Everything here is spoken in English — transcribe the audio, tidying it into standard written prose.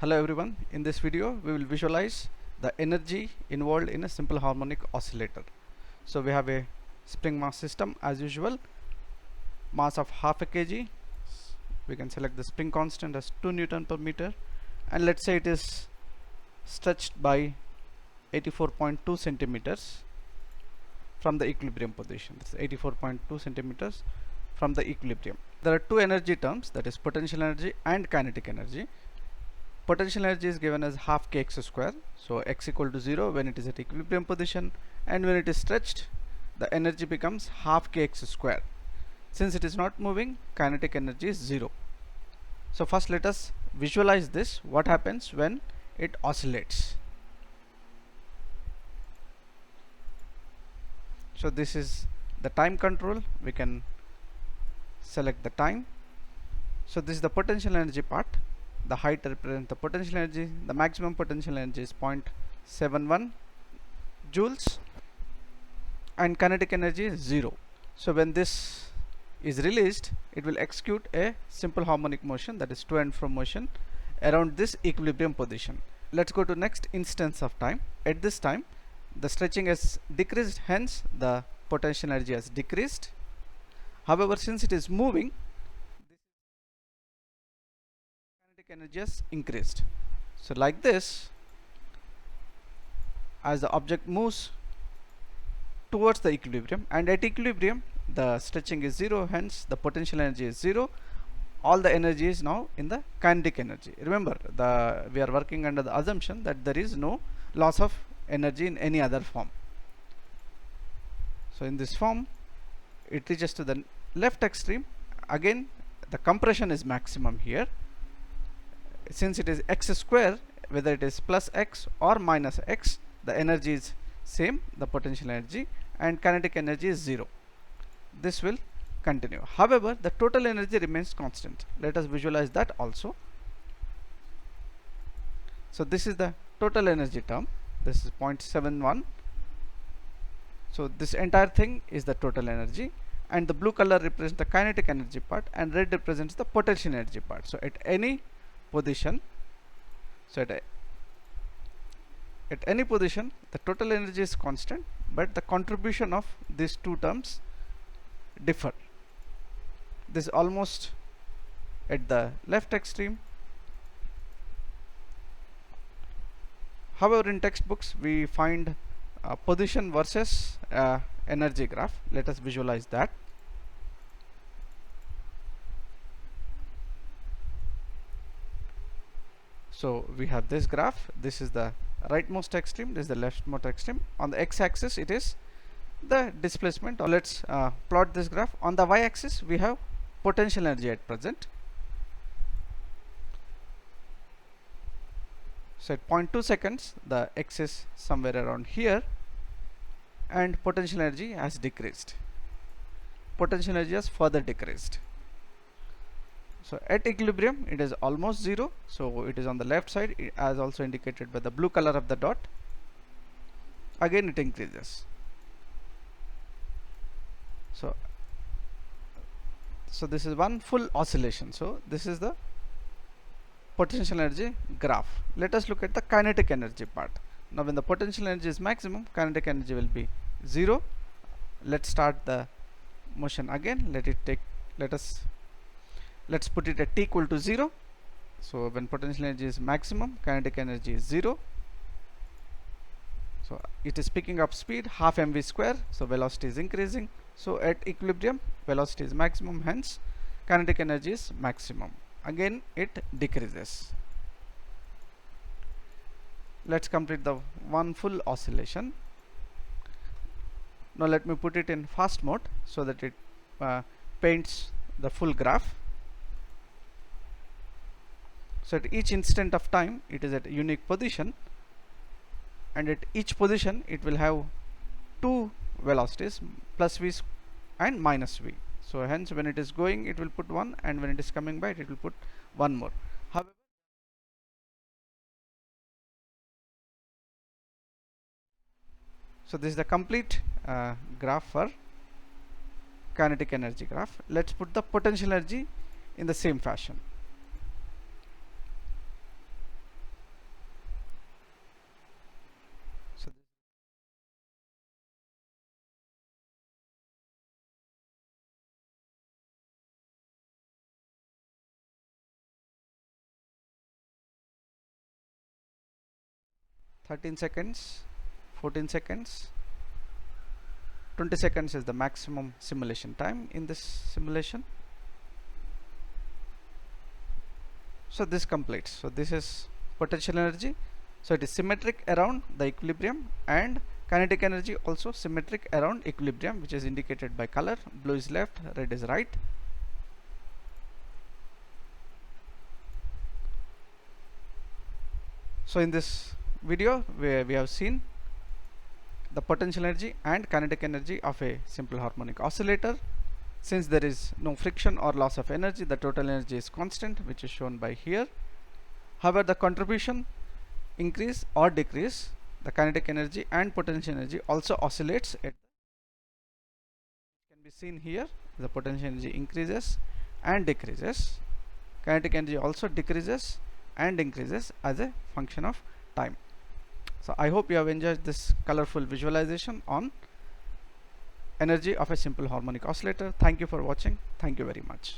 Hello everyone, in this video we will visualize the energy involved in a simple harmonic oscillator. So we have a spring mass system as usual, mass of half a kg. We can select the spring constant as 2 Newton per meter, and let's say it is stretched by 84.2 centimeters from the equilibrium position. That's 84.2 centimeters from the equilibrium. There are two energy terms, that is potential energy and kinetic energy. Potential energy is given as half kx square, so x equal to 0 when it is at equilibrium position, and when it is stretched the energy becomes half kx square. Since it is not moving, kinetic energy is 0. So first let us visualize this, what happens when it oscillates. So this is the time control, we can select the time. So this is the potential energy part. The height represents the potential energy. The maximum potential energy is 0.71 joules, and kinetic energy is 0. So when this is released, it will execute a simple harmonic motion, that is to and fro motion, around this equilibrium position. Let's go to next instance of time. At this time the stretching has decreased, hence the potential energy has decreased. However, since it is moving, energy has increased. So like this, as the object moves towards the equilibrium, and at equilibrium the stretching is 0, hence the potential energy is 0. All the energy is now in the kinetic energy. Remember, we are working under the assumption that there is no loss of energy in any other form. So in this form it reaches to the left extreme. Again the compression is maximum here. Since it is x square, whether it is plus x or minus x, the energy is same, the potential energy, and kinetic energy is 0. This will continue. However, the total energy remains constant. Let us visualize that also. So this is the total energy term. This is 0.71. So this entire thing is the total energy, and the blue color represents the kinetic energy part, and red represents the potential energy part. So at any position, at any position the total energy is constant, but the contribution of these two terms differ. This is almost at the left extreme. However, in textbooks we find position versus energy graph. Let us visualize that. So we have this graph. This is the rightmost extreme, this is the leftmost extreme. On the x-axis it is the displacement. Let's plot this graph. On the y-axis we have potential energy at present. So at 0.2 seconds the x is somewhere around here, and potential energy has decreased. Potential energy has further decreased. So at equilibrium it is almost 0, so it is on the left side, as also indicated by the blue color of the dot. Again it increases. So this is one full oscillation. So this is the potential energy graph. Let us look at the kinetic energy part. Now when the potential energy is maximum, kinetic energy will be 0. Let's start the motion again. Let's put it at t equal to 0. So when potential energy is maximum, kinetic energy is 0. So it is picking up speed, half mv square, so velocity is increasing. So at equilibrium velocity is maximum, hence kinetic energy is maximum. Again it decreases. Let's complete the one full oscillation. Now let me put it in fast mode so that it paints the full graph. So at each instant of time it is at a unique position, and at each position it will have two velocities, plus v and minus v. So hence when it is going it will put 1, and when it is coming by it will put 1 more. However, so this is the complete graph for kinetic energy graph. Let's put the potential energy in the same fashion. 13 seconds, 14 seconds, 20 seconds is the maximum simulation time in this simulation. So this completes. So this is potential energy. So it is symmetric around the equilibrium, and kinetic energy also symmetric around equilibrium, which is indicated by color. Blue is left, red is right. So in this video we have seen the potential energy and kinetic energy of a simple harmonic oscillator. Since there is no friction or loss of energy, the total energy is constant, which is shown by here. However, the contribution increase or decrease, the kinetic energy and potential energy also oscillates. It can be seen here. The potential energy increases and decreases. Kinetic energy also decreases and increases as a function of time. So I hope you have enjoyed this colorful visualization on energy of a simple harmonic oscillator. Thank you for watching. Thank you very much.